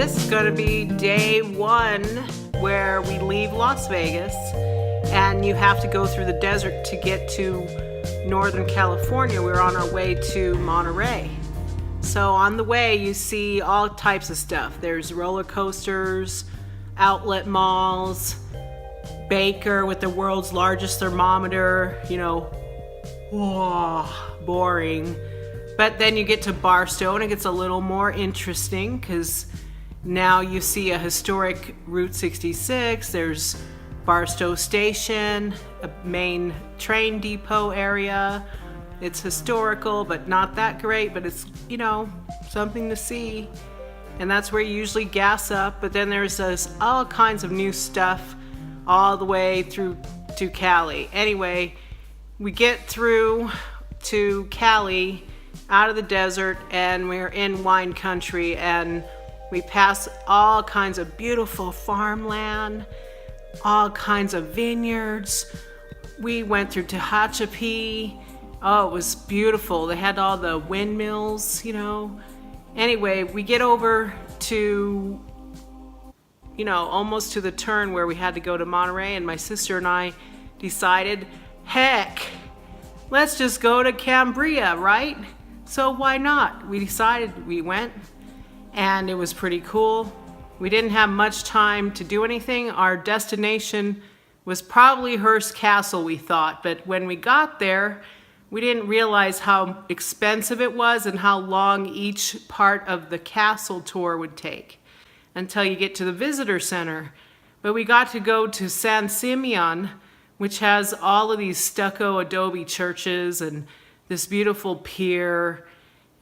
This is going to be day one where we leave Las Vegas and you have to go through the desert to get to Northern California. We're on our way to Monterey. So on the way you see all types of stuff. There's roller coasters, outlet malls, baker with the world's largest thermometer, you know, whoa, boring. But then you get to Barstow and it gets a little more interesting because now you see a historic Route 66. There's Barstow Station, a main train depot area. It's historical, but not that great, but it's, you know, something to see. And that's where you usually gas up. But then there's all kinds of new stuff all the way through to Cali. Anyway, we get through to Cali out of the desert and we're in wine country, and we pass all kinds of beautiful farmland, all kinds of vineyards. We went through Tehachapi. Oh, it was beautiful. They had all the windmills, you know. Anyway, we get over to, you know, almost to the turn where we had to go to Monterey, and my sister and I decided, heck, let's just go to Cambria, right? So why not? We decided, we went, and it was pretty cool. We didn't have much time to do anything. Our destination was probably Hearst Castle, we thought, but when we got there, we didn't realize how expensive it was and how long each part of the castle tour would take until you get to the visitor center. But we got to go to San Simeon, which has all of these stucco adobe churches and this beautiful pier,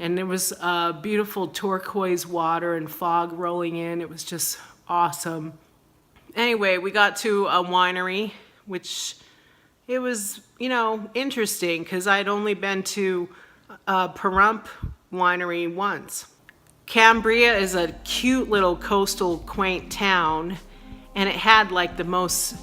and there was beautiful turquoise water and fog rolling in. It was just awesome. Anyway, we got to a winery, which it was, you know, interesting because I'd only been to Pahrump Winery once. Cambria is a cute little coastal quaint town, and it had like the most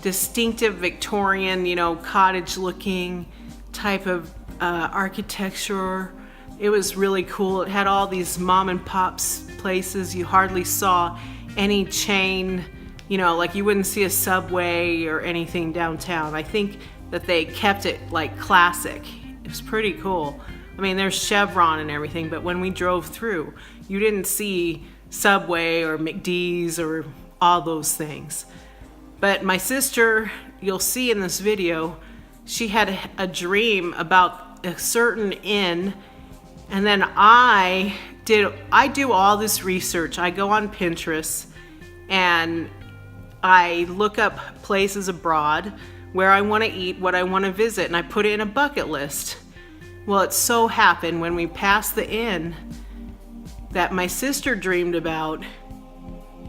distinctive Victorian, you know, cottage looking type of architecture. It was really cool. It had all these mom and pops places. You hardly saw any chain, you know, like you wouldn't see a Subway or anything downtown. I think that they kept it like classic. It was pretty cool. I mean, there's Chevron and everything, but when we drove through, you didn't see Subway or McD's or all those things. But my sister, you'll see in this video, she had a dream about a certain inn, and then I do all this research. I go on Pinterest and I look up places abroad where I want to eat, what I want to visit, and I put it in a bucket list. Well, it so happened when we passed the inn that my sister dreamed about,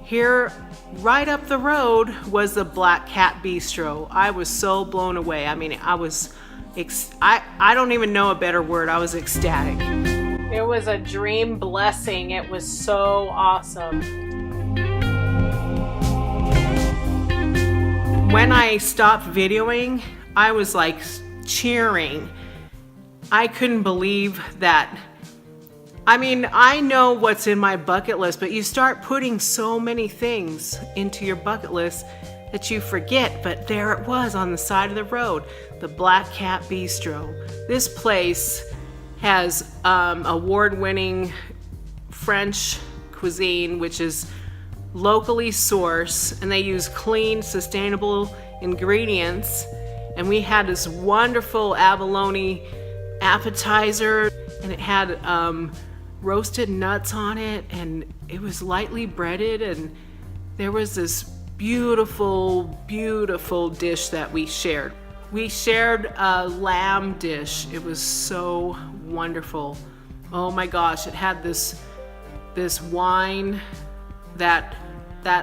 here right up the road was the Black Cat Bistro. I was so blown away. I mean, I don't even know a better word. I was ecstatic. It was a dream blessing. It was so awesome. When I stopped videoing, I was like cheering. I couldn't believe that. I mean, I know what's in my bucket list, but you start putting so many things into your bucket list that you forget. But there it was on the side of the road, the Black Cat Bistro. This place has award-winning French cuisine, which is locally sourced, and they use clean, sustainable ingredients. And we had this wonderful abalone appetizer, and it had roasted nuts on it, and it was lightly breaded, and there was this beautiful, beautiful dish that we shared. We shared a lamb dish. It was so wonderful. Oh my gosh, it had this wine, that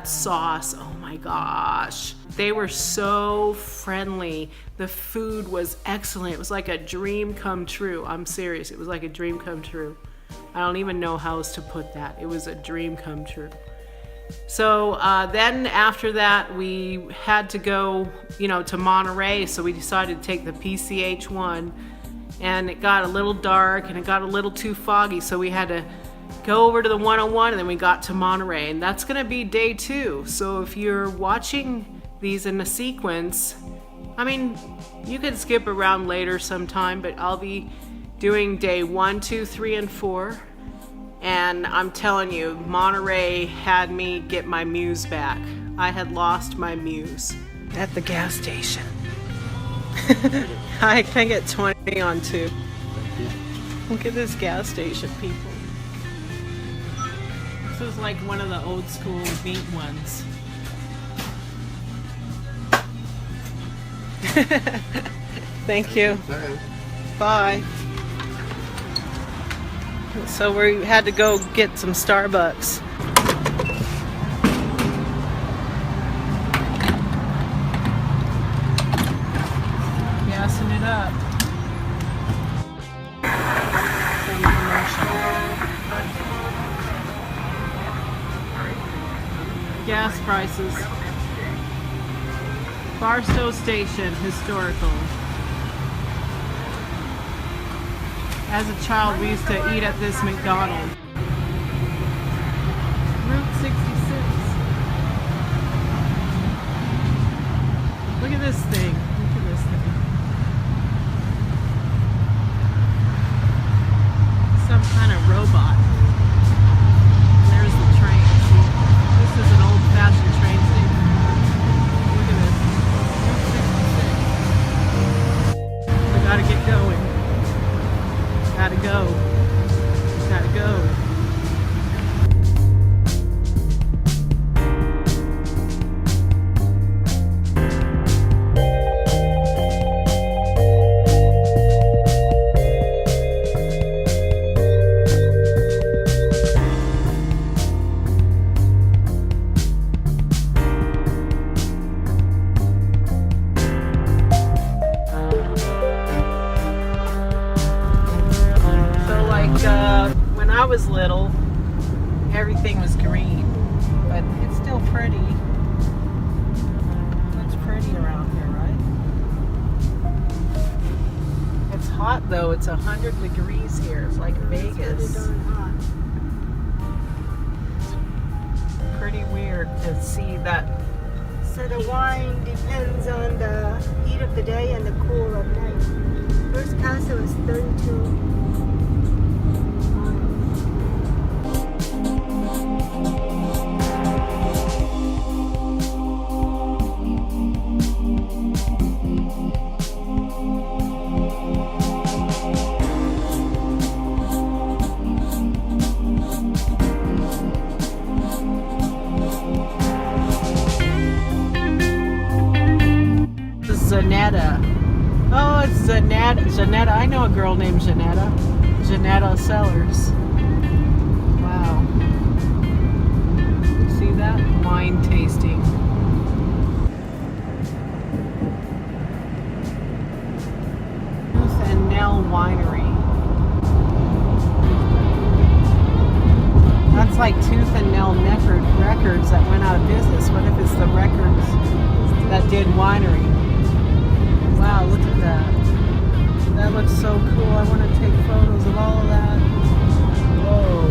sauce. Oh my gosh. They were so friendly. The food was excellent. It was like a dream come true. I'm serious. It was like a dream come true. I don't even know how else to put that. It was a dream come true. So then after that, we had to go, you know, to Monterey. So we decided to take the PCH1, and it got a little dark and it got a little too foggy. So we had to go over to the 101, and then we got to Monterey, and that's gonna be day 2. So if you're watching these in a sequence, I mean, you could skip around later sometime, but I'll be doing day 1, 2, 3, and 4. And I'm telling you, Monterey had me get my muse back. I had lost my muse at the gas station. I can get 20 on 2. Look at this gas station, people. This is like one of the old school neat ones. Thank you. Bye. So we had to go get some Starbucks. Gassing it up. Gas prices. Paso Station, historical. As a child, we used to eat at this McDonald's. Route 66. Look at this thing. Look at this thing. Some kind of robot. There's the train. See, this is an old-fashioned train station. Look at this. Route 66. We gotta get going. Gotta go. Gotta go. When I was little, everything was green, but it's still pretty. It's pretty around here, right? It's hot though. It's 100 degrees here. It's like Vegas. It's really darn hot. It's pretty weird to see that. So the wine depends on the heat of the day and the cool of night. Hearst Castle is 32. Zanetta. Oh, it's Zanetta. Zanetta. I know a girl named Janetta. Janetta Sellers. Wow. See that? Wine tasting. Tooth and Nail Winery. That's like Tooth and Nail Records that went out of business. What if it's the records that did winery? Wow, look at that. That looks so cool. I want to take photos of all of that. Whoa.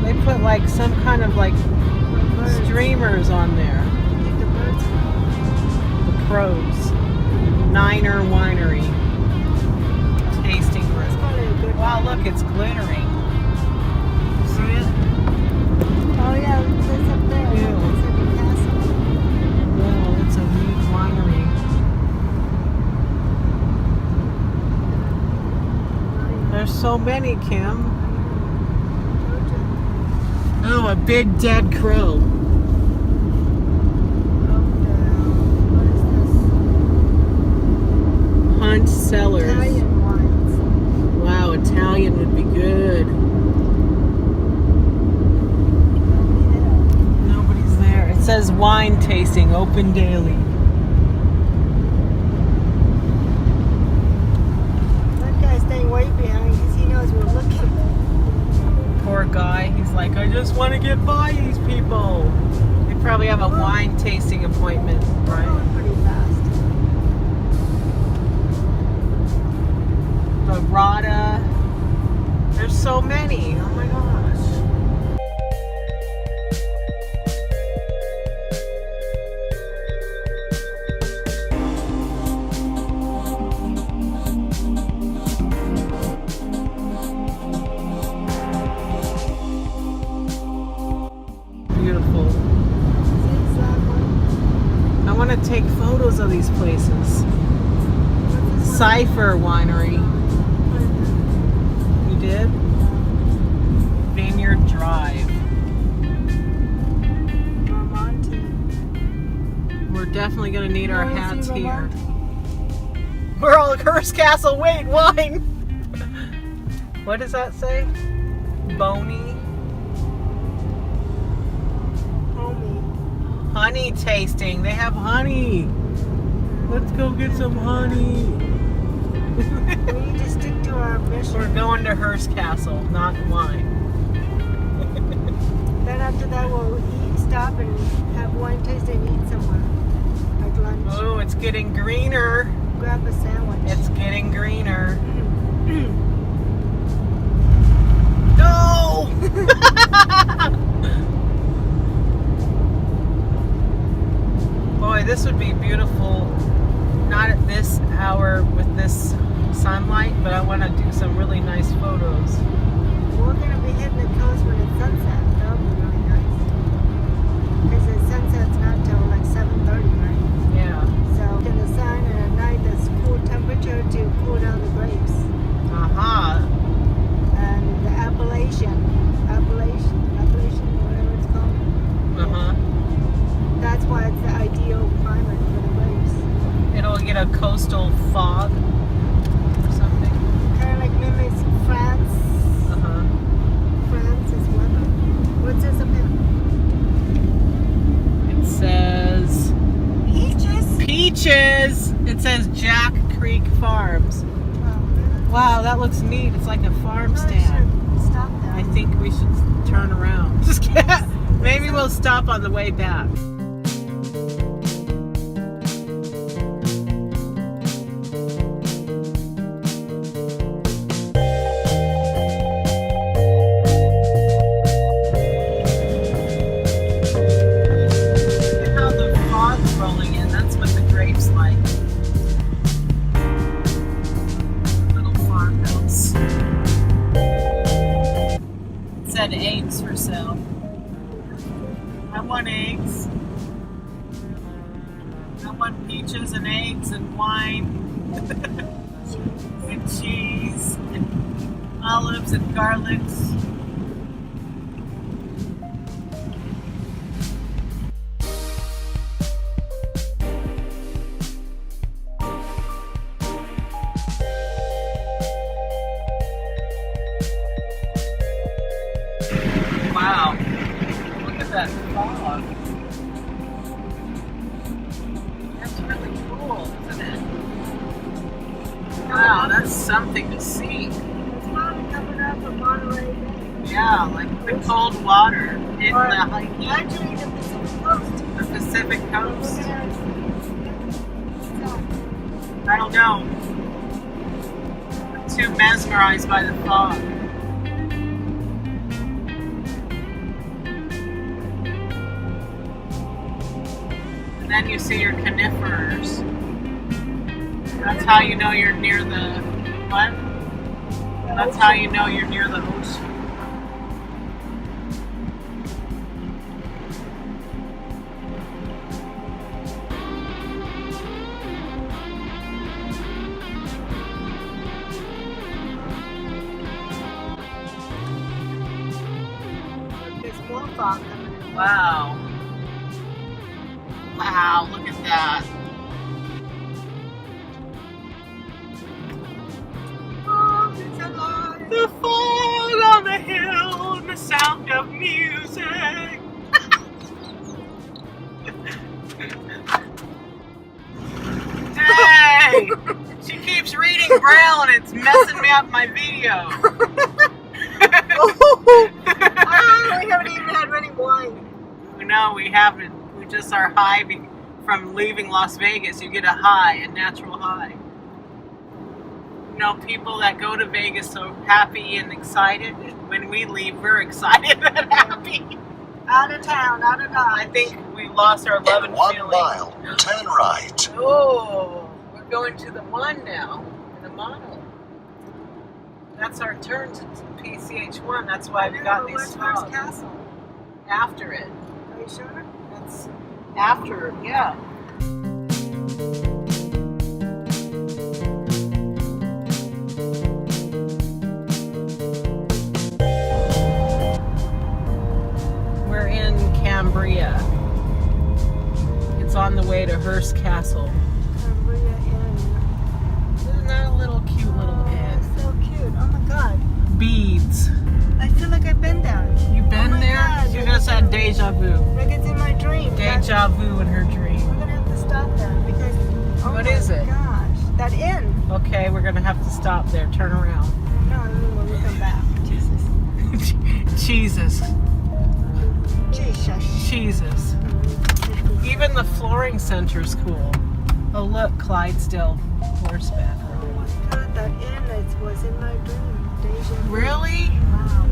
They put like some kind of like streamers on there. Get the birds from. The crows. Niner Winery. Tasting room. Wow, look, it's glittering. You see it? Oh yeah, it's up there. Ew. It's like a castle. Whoa, it's a neat winery. There's so many, Kim. Oh, a big dead crow. What is Hunt Cellars. this? Italian wines. Wow, Italian would be good. Nobody's there. It says wine tasting, open daily. That guy's staying way behind because he knows we're looking. Poor guy. He's like, I just want to get by these people. They probably have a wine tasting appointment, We're right? going pretty fast. Barada There's so many. Oh my gosh. Beautiful. I want to take photos of these places. Cypher Winery. You did? Vineyard Drive. We're definitely going to need our hats here. We're all at Hearst Castle. Wait, wine! What does that say? Boney? Honey tasting. They have honey. Let's go get some honey. We need to stick to our mission. We're going to Hearst Castle, not wine. Then after that, we'll stop and have wine taste and eat somewhere, like lunch. Oh, it's getting greener. Grab a sandwich. It's getting greener. No! Boy, this would be beautiful. Not at this hour with this sunlight, but I want to do some really nice photos. We're going to be hitting the coast when it's sunset. That'll be really nice. Because the sunset's not till like 7:30, right? Yeah. So in the sun and at night, there's cool temperature to cool down the grapes. And the Appalachian, whatever it's called. That's why it's the ideal climate for the grapes. It'll get a coastal fog or something. Kind of like mimics France. France's weather. What's this up here? It says Peaches. Peaches. It says Jack Creek Farms. Wow, that looks neat. It's like a farm stand. Stop there. I think we should turn around. Just kidding. Maybe we'll stop on the way back. Eggs for sale. I want eggs. I want peaches and eggs and wine and cheese and olives and garlics. Wow, look at that fog. That's really cool, isn't it? Wow, that's something to see. It's probably coming up from Monterey Bay. Yeah, like the cold water in the high heat. Actually, the Pacific Coast. The Pacific Coast. I don't know. I'm too mesmerized by the fog. And then you see your conifers. That's how you know you're near the what? That's how you know you're near the ocean. There's more fog coming in. Wow. Wow, look at that. The fog on the hill and the sound of music. Dang! She keeps reading Braille and it's messing me up my video. We haven't even had any wine. No, we haven't. We just are high from leaving Las Vegas. You get a high, a natural high. You know, people that go to Vegas so happy and excited. When we leave, we're excited and happy. Out of town, out of I Dodge. think we lost our love In and 1 feeling. mile, turn right. Oh, we're going to the one now, the model. That's our turn to PCH1. That's why we got these Where's Hearst spots. Castle? After it. Are you sure? That's after, yeah. We're in Cambria. It's on the way to Hearst Castle. Cambria Inn. Isn't that a little cute little inn? It's so cute. Oh my god. Beads. I feel like I've been there. You been Oh my there? God, She like just it's had in- deja vu. Like it's in my dream. Deja vu in her dream. We're gonna have to stop there because. Oh What my is it? Gosh, that inn. Okay, we're gonna have to stop there. Turn around. No, when we come back. Jesus. Jesus. Jesus. Jesus. Even the flooring center's cool. Oh look, Clydesdale horseback Oh riding. my god, that inn was in my dream. Deja vu. Really? Wow.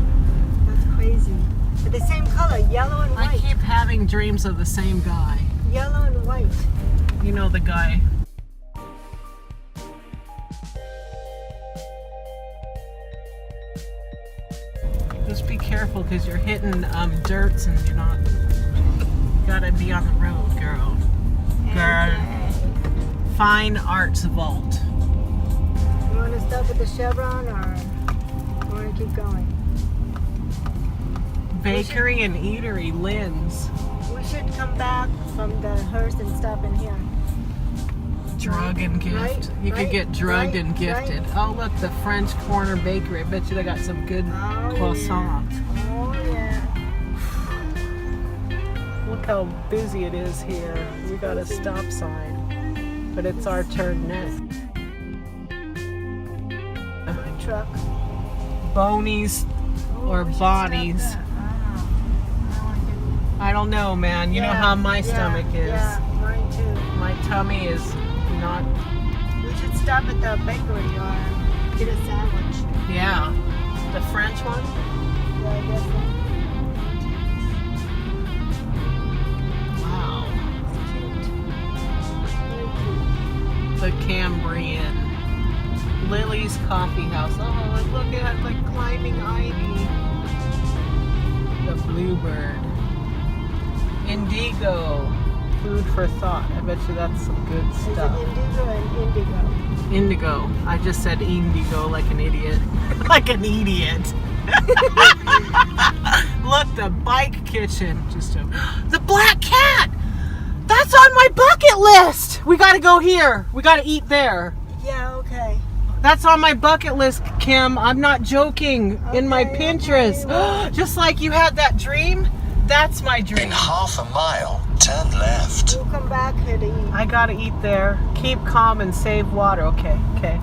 That's crazy. But the same color, yellow and I white. keep having dreams of the same guy. Yellow and white. You know the guy. Just be careful because you're hitting dirts and you're not. Gotta be on the road, girl. Girl. Fine Arts Vault. You want to stop at the Chevron or you want to keep going? Bakery and Eatery, Lynn's. We should come back from the Hearst and stop in here. Drug and gift. Right, You could right, get drugged right, and gifted. right. Oh, look, the French Corner Bakery. I bet you they got some good Oh, croissants. Yeah. Oh, yeah. Look how busy it is here. We got a stop sign, but it's our turn next. Food truck. Bonnie's Oh, or we should stop Bonnie's. there. I I don't know, man. You know how my stomach is. Yeah, mine too. My tummy is not. We should stop at the bakery or get a sandwich. Yeah. The French one? Yeah, I guess Wow. so. Very cute. The Cambrian. Lily's Coffee House. Oh, and look at like climbing ivy. The Bluebird. Indigo. Food for thought. I bet you that's some good Is it stuff. indigo and indigo? Indigo. I just said indigo like an idiot. Like an idiot. Look, the bike kitchen. The Black Cat! That's on my bucket list! We gotta go here. We gotta eat there. Yeah, okay. That's on my bucket list, Kim. I'm not joking. In my Okay, Pinterest. okay. Just like you had that dream, that's my dream. In half a mile, turn left. We'll come back here to eat. I gotta eat there. Keep calm and save water. Okay, okay.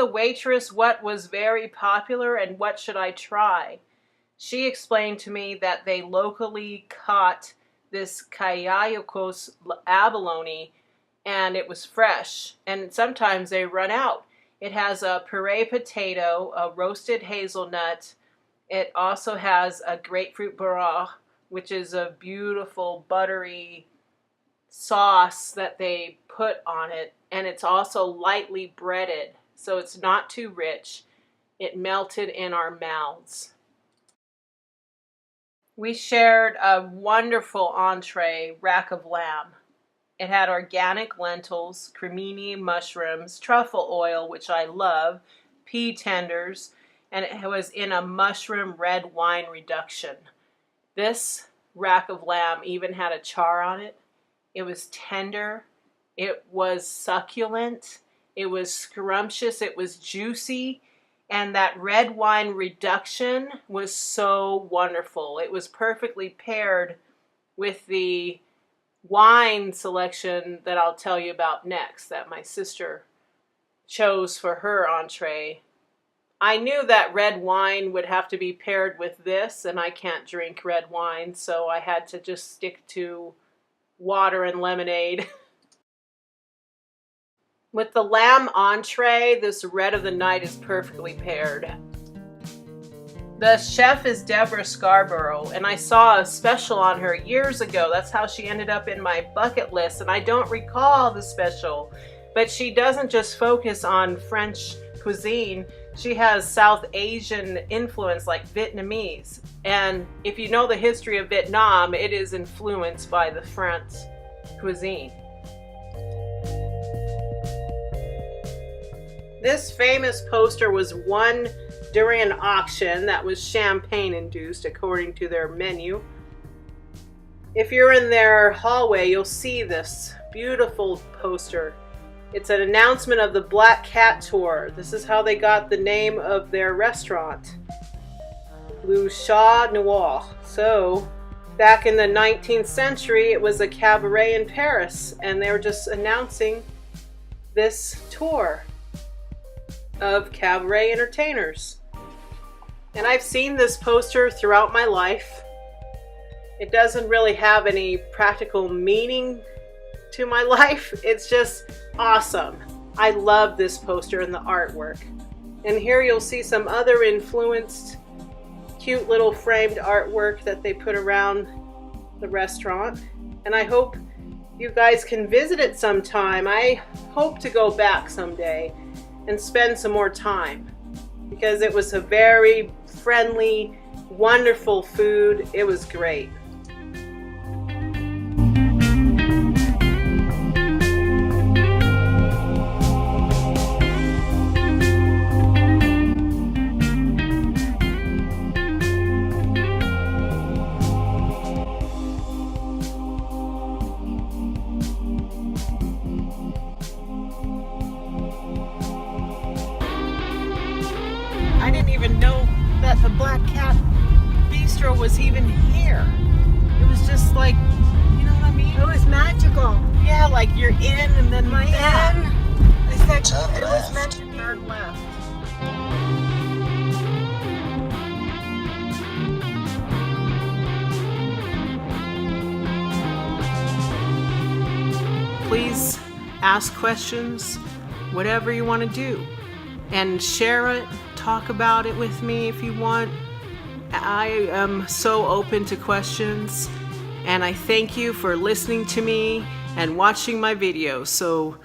the waitress what was very popular and what should I try. She explained to me that they locally caught this Cayayocos abalone and it was fresh, and sometimes they run out. It has a puree potato, a roasted hazelnut. It also has a grapefruit barack, which is a beautiful buttery sauce that they put on it, and it's also lightly breaded, so it's not too rich. It melted in our mouths. We shared a wonderful entree, rack of lamb. It had organic lentils, cremini mushrooms, truffle oil, which I love, pea tenders, and it was in a mushroom red wine reduction. This rack of lamb even had a char on it. It was tender. It was succulent. It was scrumptious. It was juicy. And that red wine reduction was so wonderful. It was perfectly paired with the wine selection that I'll tell you about next, that my sister chose for her entree. I knew that red wine would have to be paired with this, and I can't drink red wine, so I had to just stick to water and lemonade. With the lamb entree, this red of the night is perfectly paired. The chef is Deborah Scarborough, and I saw a special on her years ago. That's how she ended up in my bucket list, and I don't recall the special. But she doesn't just focus on French cuisine. She has South Asian influence like Vietnamese. And if you know the history of Vietnam, it is influenced by the French cuisine. This famous poster was won during an auction that was champagne induced according to their menu. If you're in their hallway, you'll see this beautiful poster. It's an announcement of the Black Cat Tour. This is how they got the name of their restaurant, Le Chat Noir. So, back in the 19th century, it was a cabaret in Paris, and they were just announcing this tour of cabaret entertainers. And I've seen this poster throughout my life. It doesn't really have any practical meaning to my life. It's just awesome. I love this poster and the artwork. And here you'll see some other influenced, cute little framed artwork that they put around the restaurant. And I hope you guys can visit it sometime. I hope to go back someday and spend some more time, because it was a very friendly, wonderful food. It was great. I didn't even know that the Black Cat Bistro was even here. It was just like, you know what I mean? It was magical. Yeah, like you're in and then My that. end, it's like Turn it was meant left. to be. Turn left. Please ask questions, whatever you want to do, and share it. Talk about it with me if you want. I am so open to questions, and I thank you for listening to me and watching my videos. So